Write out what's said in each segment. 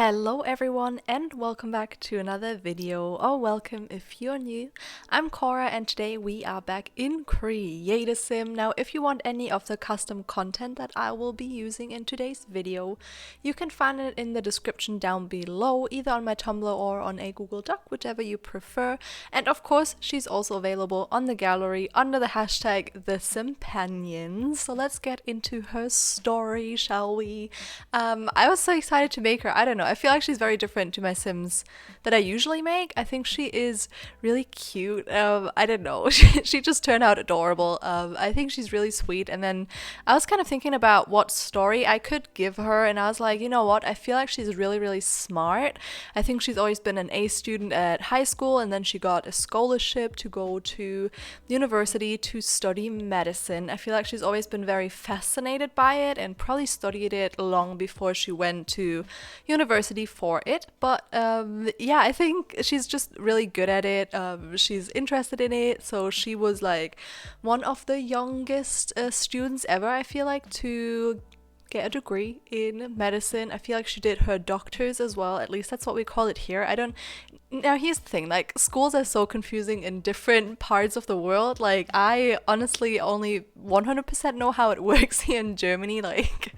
Hello everyone and welcome back to another video, or welcome if you're new. I'm Cora and today we are back in Create a Sim. Now if you want any of the custom content that I will be using in today's video, you can find it in the description down below, either on my Tumblr or on a Google Doc, whichever you prefer. And of course she's also available on the gallery under the hashtag TheSimPanions. So let's get into her story, shall we? I was so excited to make her. I don't know, I feel like she's very different to my Sims that I usually make. I think she is really cute. I don't know, she just turned out adorable. I think she's really sweet. And then I was kind of thinking about what story I could give her, and I was like, you know what, I feel like she's really smart. I think she's always been an A student at high school, and then she got a scholarship to go to university to study medicine. I feel like she's always been very fascinated by it and probably studied it long before she went to university for it. But yeah, I think she's just really good at it. She's interested in it. So she was like one of the youngest students ever, I feel like, to get a degree in medicine. I feel like she did her doctors as well. At least that's what we call it here. Now here's the thing, like, schools are so confusing in different parts of the world. Like, I honestly only 100% know how it works here in Germany. Like,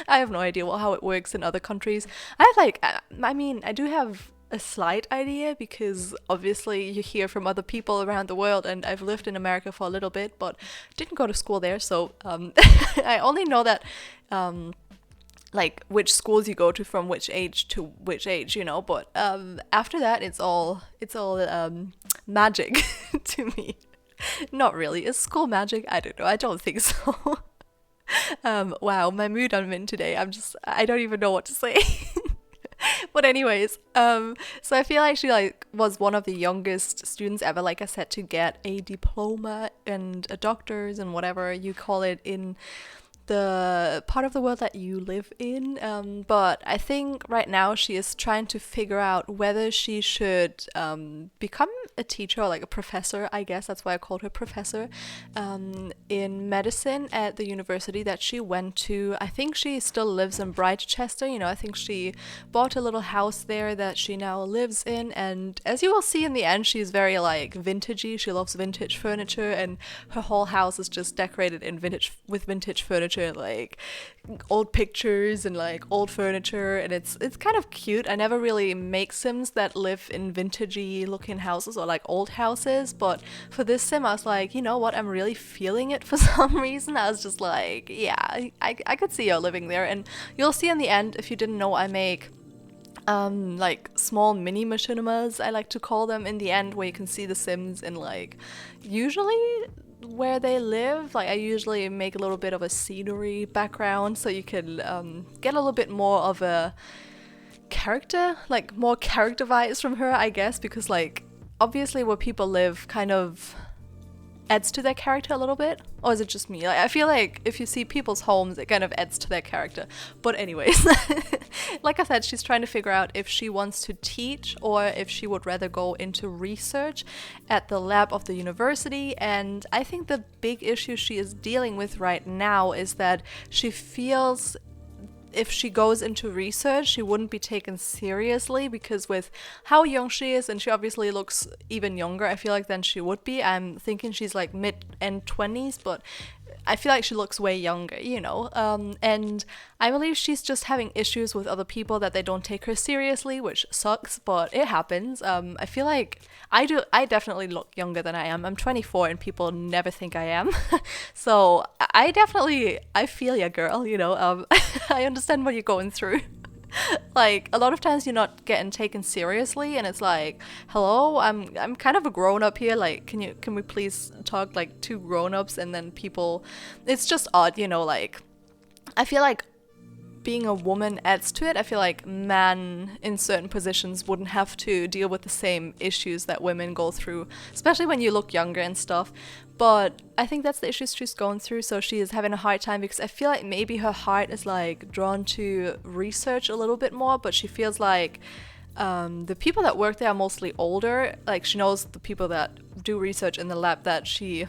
I have no idea how it works in other countries. I do have a slight idea because obviously you hear from other people around the world, and I've lived in America for a little bit but didn't go to school there, so I only know that like which schools you go to from which age to which age, you know. But after that it's all magic to me. Not really. Is school magic? I don't know. I don't think so. Wow, my mood I'm in today. I don't even know what to say. But anyways, so I feel like she was one of the youngest students ever, like I said, to get a diploma and a doctor's and whatever you call it in the part of the world that you live in. But I think right now she is trying to figure out whether she should become a teacher or like a professor. I guess that's why I called her professor, in medicine at the university that she went to. I think she still lives in Brightchester, you know. I think she bought a little house there that she now lives in, and as you will see in the end, she's very like vintagey. She loves vintage furniture, and her whole house is just decorated in vintage furniture, like old pictures and like old furniture, and it's kind of cute. I never really make Sims that live in vintagey looking houses or like old houses, but for this Sim I was like, you know what, I'm really feeling it for some reason. I was just like, yeah, I could see her living there. And you'll see in the end, if you didn't know, I make like small mini machinimas, I like to call them, in the end, where you can see the Sims in like usually where they live. Like, I usually make a little bit of a scenery background so you can get a little bit more of a character, like more character vibes from her, I guess, because like obviously where people live kind of adds to their character a little bit. Or is it just me? Like, I feel like if you see people's homes, it kind of adds to their character. But anyways, like I said, she's trying to figure out if she wants to teach or if she would rather go into research at the lab of the university. And I think the big issue she is dealing with right now is that she feels if she goes into research, she wouldn't be taken seriously, because with how young she is, and she obviously looks even younger, I feel like, than she would be. I'm thinking she's like mid-end 20s, but I feel like she looks way younger, you know. And I believe she's just having issues with other people that they don't take her seriously, which sucks, but it happens. I feel like I definitely look younger than I am. I'm 24 and people never think I am. So I feel ya, girl, you know. I understand what you're going through. Like, a lot of times you're not getting taken seriously, and it's like, hello, I'm kind of a grown-up here, like, can we please talk like two grown-ups? And then people, it's just odd, you know. Like, I feel like being a woman adds to it. I feel like men in certain positions wouldn't have to deal with the same issues that women go through, especially when you look younger and stuff. But I think that's the issues she's going through, so she is having a hard time, because I feel like maybe her heart is like drawn to research a little bit more, but she feels like the people that work there are mostly older. Like, she knows the people that do research in the lab that she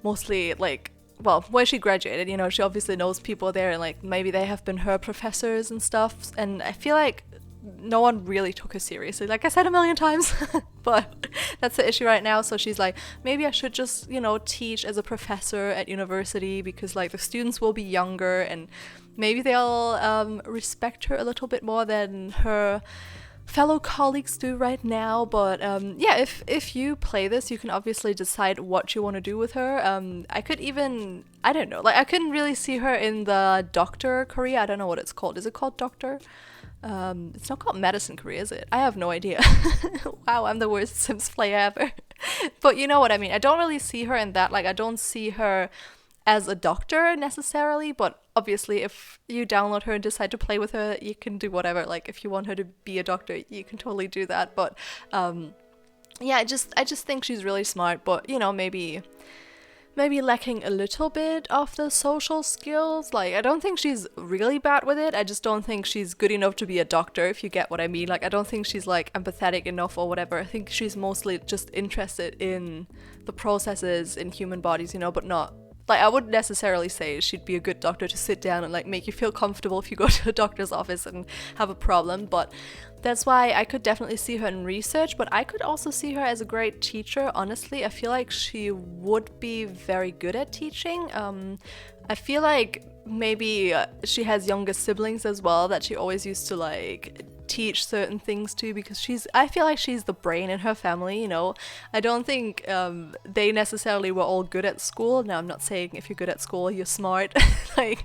mostly, like, well, where she graduated, you know, she obviously knows people there, and like maybe they have been her professors and stuff. And I feel like no one really took her seriously, like I said a million times. But that's the issue right now. So she's like, maybe I should just, you know, teach as a professor at university, because like the students will be younger and maybe they'll respect her a little bit more than her fellow colleagues do right now. But yeah, if you play this, you can obviously decide what you want to do with her. I could even, I don't know, like I couldn't really see her in the doctor career. I don't know what it's called. Is it called doctor? It's not called medicine career, is it? I have no idea. Wow, I'm the worst Sims player ever. But you know what I mean. I don't really see her in that. Like, I don't see her as a doctor necessarily, but obviously if you download her and decide to play with her, you can do whatever. Like, if you want her to be a doctor, you can totally do that. But yeah, I just think she's really smart, but you know, maybe lacking a little bit of the social skills. Like, I don't think she's really bad with it. I just don't think she's good enough to be a doctor, if you get what I mean. Like, I don't think she's like empathetic enough or whatever. I think she's mostly just interested in the processes in human bodies, you know, but not like, I wouldn't necessarily say she'd be a good doctor to sit down and like make you feel comfortable if you go to a doctor's office and have a problem. But that's why I could definitely see her in research, but I could also see her as a great teacher. Honestly, I feel like she would be very good at teaching. I feel like maybe she has younger siblings as well that she always used to like teach certain things to, because I feel like she's the brain in her family, you know. I don't think they necessarily were all good at school. Now, I'm not saying if you're good at school, you're smart. Like,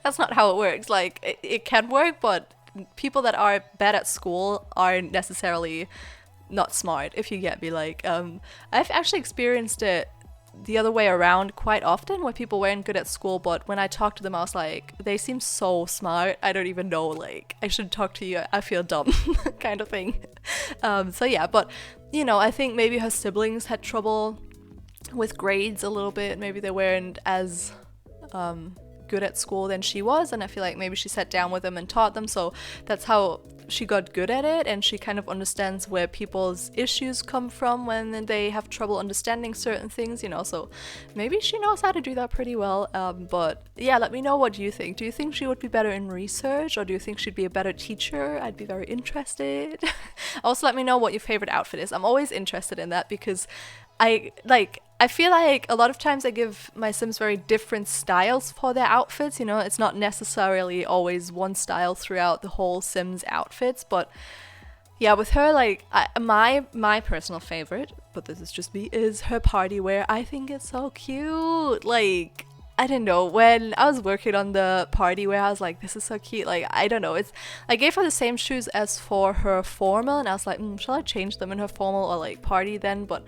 that's not how it works. Like, it can work, but people that are bad at school aren't necessarily not smart, if you get me. Like, I've actually experienced it the other way around quite often, where people weren't good at school, but when I talked to them, I was like, they seem so smart, I don't even know, like, I should talk to you, I feel dumb, kind of thing. So yeah, but you know, I think maybe her siblings had trouble with grades a little bit. Maybe they weren't as good at school than she was, and I feel like maybe she sat down with them and taught them, so that's how she got good at it, and she kind of understands where people's issues come from when they have trouble understanding certain things, you know, so maybe she knows how to do that pretty well. But yeah, let me know what you think. Do you think she would be better in research, or do you think she'd be a better teacher? I'd be very interested. Also, let me know what your favorite outfit is. I'm always interested in that, because I feel like a lot of times I give my Sims very different styles for their outfits, you know. It's not necessarily always one style throughout the whole Sims outfits, but yeah, with her, like, my personal favorite, but this is just me, is her party wear. I think it's so cute. Like, I don't know, when I was working on the party wear, I was like, this is so cute. Like, I don't know, I gave her the same shoes as for her formal, and I was like, shall I change them in her formal or like party then? But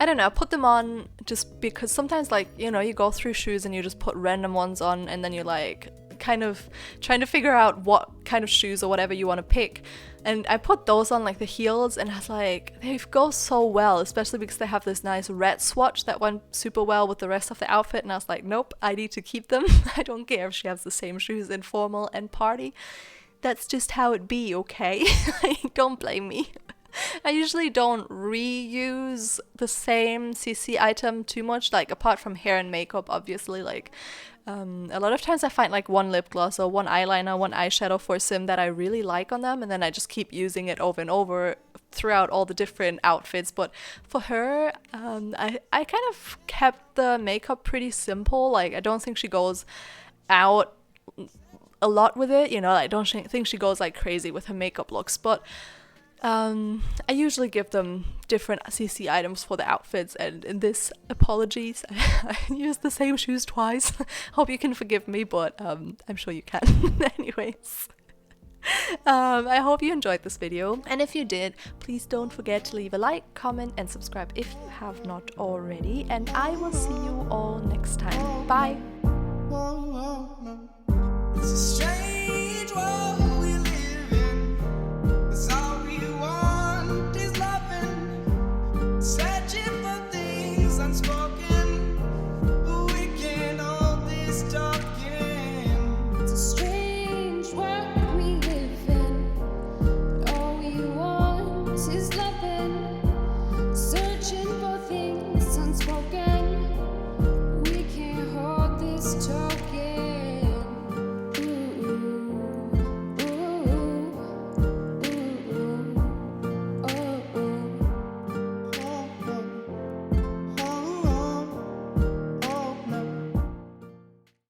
I don't know, I put them on just because sometimes, like, you know, you go through shoes and you just put random ones on, and then you're like kind of trying to figure out what kind of shoes or whatever you want to pick. And I put those on, like the heels, and I was like, they go so well, especially because they have this nice red swatch that went super well with the rest of the outfit. And I was like, nope, I need to keep them. I don't care if she has the same shoes in formal and party. That's just how it be, okay? Don't blame me. I usually don't reuse the same CC item too much, like apart from hair and makeup, obviously. Like a lot of times I find like one lip gloss or one eyeliner, one eyeshadow for a Sim that I really like on them, and then I just keep using it over and over throughout all the different outfits. But for her, I kind of kept the makeup pretty simple. Like, I don't think she goes out a lot with it, you know. I don't think she goes like crazy with her makeup looks, but I usually give them different CC items for the outfits, and in this, apologies, I used the same shoes twice. Hope you can forgive me, but I'm sure you can. Anyways, I hope you enjoyed this video, and if you did, please don't forget to leave a like, comment, and subscribe if you have not already, and I will see you all next time. Bye!